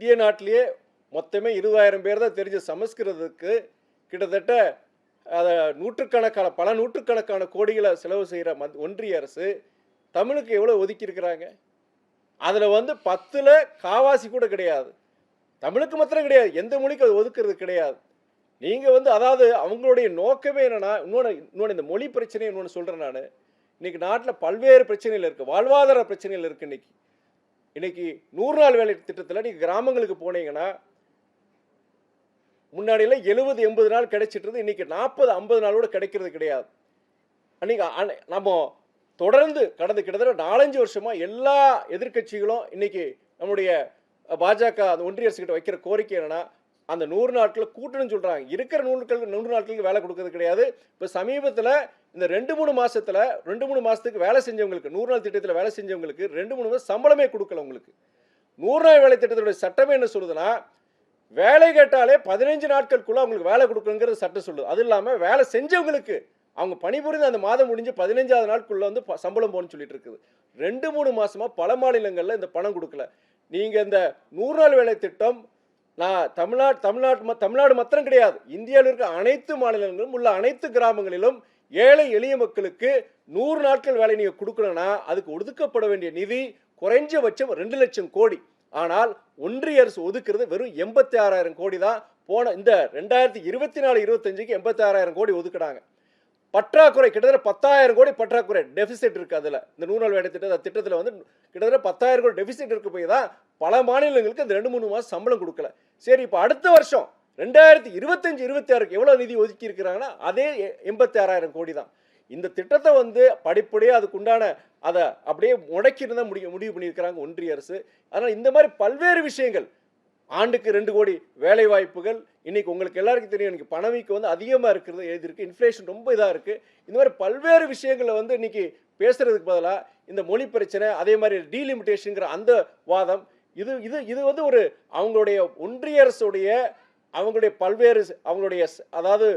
இந்திய நாட்டிலேயே மொத்தமே 20,000 பேர் தான் தெரிஞ்ச சமஸ்கிருதத்துக்கு கிட்டத்தட்ட அதை நூற்றுக்கணக்கான பல நூற்றுக்கணக்கான கோடிகளை செலவு செய்கிற ஒன்றிய அரசு தமிழுக்கு எவ்வளோ ஒதுக்கி இருக்கிறாங்க? அதில் வந்து 10ல் காவாசி கூட கிடையாது. தமிழுக்கு மாத்திரம் கிடையாது, எந்த மொழிக்கு அது ஒதுக்குறது கிடையாது. நீங்கள் வந்து அதாவது அவங்களுடைய நோக்கமே என்னென்னா, இன்னொன்று இந்த மொழி பிரச்சனை இன்னொன்று சொல்கிறேன் நான். இன்றைக்கி நாட்டில் பல்வேறு பிரச்சனைகள் இருக்குது, வாழ்வாதார பிரச்சனைகள் இருக்குது. இன்னைக்கு 100 நாள் வேலை திட்டத்தில் நீங்கள் கிராமங்களுக்கு போனீங்கன்னா முன்னாடியில் 70-80 நாள் கிடைச்சிட்டு இன்னைக்கு 40-50 நாளோட கிடைக்கிறது கிடையாது. அன்னைக்கு நம்ம தொடர்ந்து கடந்த கிட்டத்தட்ட 4-5 வருஷமா எல்லா எதிர்கட்சிகளும் இன்னைக்கு நம்முடைய பாஜக அந்த ஒன்றிய அரசு கிட்ட வைக்கிற கோரிக்கை என்னன்னா, அந்த 100 நாட்களை கூட்டணும்னு சொல்றாங்க. இருக்கிற 100 நாட்களுக்கு வேலை கொடுக்கறது கிடையாது. இப்போ சமீபத்தில் இந்த 2-3 மாசத்துல 2-3 மாசத்துக்கு வேலை செஞ்சவங்களுக்கு 100 நாள் திட்டத்தில் வேலை செஞ்சவங்களுக்கு 2-3 மாதம் சம்பளமே கொடுக்கல. உங்களுக்கு 100 நாள் வேலை திட்டத்துடைய சட்டமே என்ன சொல்லுதுன்னா, வேலை கேட்டாலே 15 நாட்களுக்குள்ள அவங்களுக்கு வேலை கொடுக்கணுங்கிறது சட்டம் சொல்லுது. அது இல்லாமல் வேலை செஞ்சவங்களுக்கு அவங்க பணிபுரிந்து அந்த மாதம் முடிஞ்சு 15வது நாட்குள்ள வந்து சம்பளம் போகணும்னு சொல்லிட்டு இருக்குது. 2-3 மாசமா பல மாநிலங்களில் இந்த பணம் கொடுக்கல. நீங்க இந்த 100 நாள் வேலை திட்டம் நான் தமிழ்நாடு மாத்திரம் கிடையாது, இந்தியாவில் இருக்க அனைத்து மாநிலங்களிலும் உள்ள அனைத்து கிராமங்களிலும் ஏழை எளிய மக்களுக்கு 100 நாட்கள் வேலை நீங்க கொடுக்கணும்னா அதுக்கு ஒதுக்கப்பட வேண்டிய நிதி குறைஞ்சபட்சம் 2 லட்சம் கோடி. ஆனால் ஒன்றிய அரசு ஒதுக்குறது வெறும் 86,000 கோடி தான். போன இந்த 2024-25க்கு 86,000 கோடி ஒதுக்குறாங்க. பற்றாக்குறை கிட்டத்தட்ட 10,000 கோடி பற்றாக்குறை டெபிசிட் இருக்கு. அதில் இந்த 100 நாள் வேலை திட்டத்தில் வந்து கிட்டத்தட்ட 10,000 கோடி டெபிசிட் இருக்கு. போய் தான் பல மாநிலங்களுக்கு இந்த 2-3 மாதம் சம்பளம் கொடுக்கல. சரி, இப்போ அடுத்த வருஷம் 2025-26க்கு எவ்வளோ நிதி ஒதுக்கி இருக்கிறாங்கன்னா அதே 86,000 கோடி தான். இந்த திட்டத்தை வந்து படிப்படியாக அதுக்குண்டான அதை அப்படியே முடக்கிட்டு தான் முடிவு பண்ணியிருக்கிறாங்க ஒன்றிய அரசு. அதனால் இந்த மாதிரி பல்வேறு விஷயங்கள், ஆண்டுக்கு 2 கோடி வேலை வாய்ப்புகள், இன்னைக்கு உங்களுக்கு எல்லாருக்கும் தெரியும், இன்னைக்கு பணவீக்கம் வந்து அதிகமாக இருக்கிறது எழுதியிருக்கு, இன்ஃப்ளேஷன் ரொம்ப இதாக இருக்குது. இந்த மாதிரி பல்வேறு விஷயங்களை வந்து இன்னைக்கு பேசுறதுக்கு பதிலாக இந்த மொழி பிரச்சனை, அதே மாதிரி டீலிமிட்டேஷனுங்கிற அந்த வாதம், இது இது இது வந்து ஒரு அவங்களுடைய ஒன்றிய அரசுடைய அவங்களுடைய பல்வேறு அவங்களுடைய அதாவது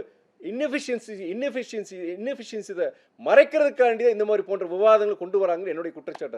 இன்னெஃபிஷியன்சி மறைக்கிறதுக்காண்டியே இந்த மாதிரி போன்ற விவாதங்களை கொண்டு வராங்கன்னு என்னுடைய குற்றச்சாட்டு.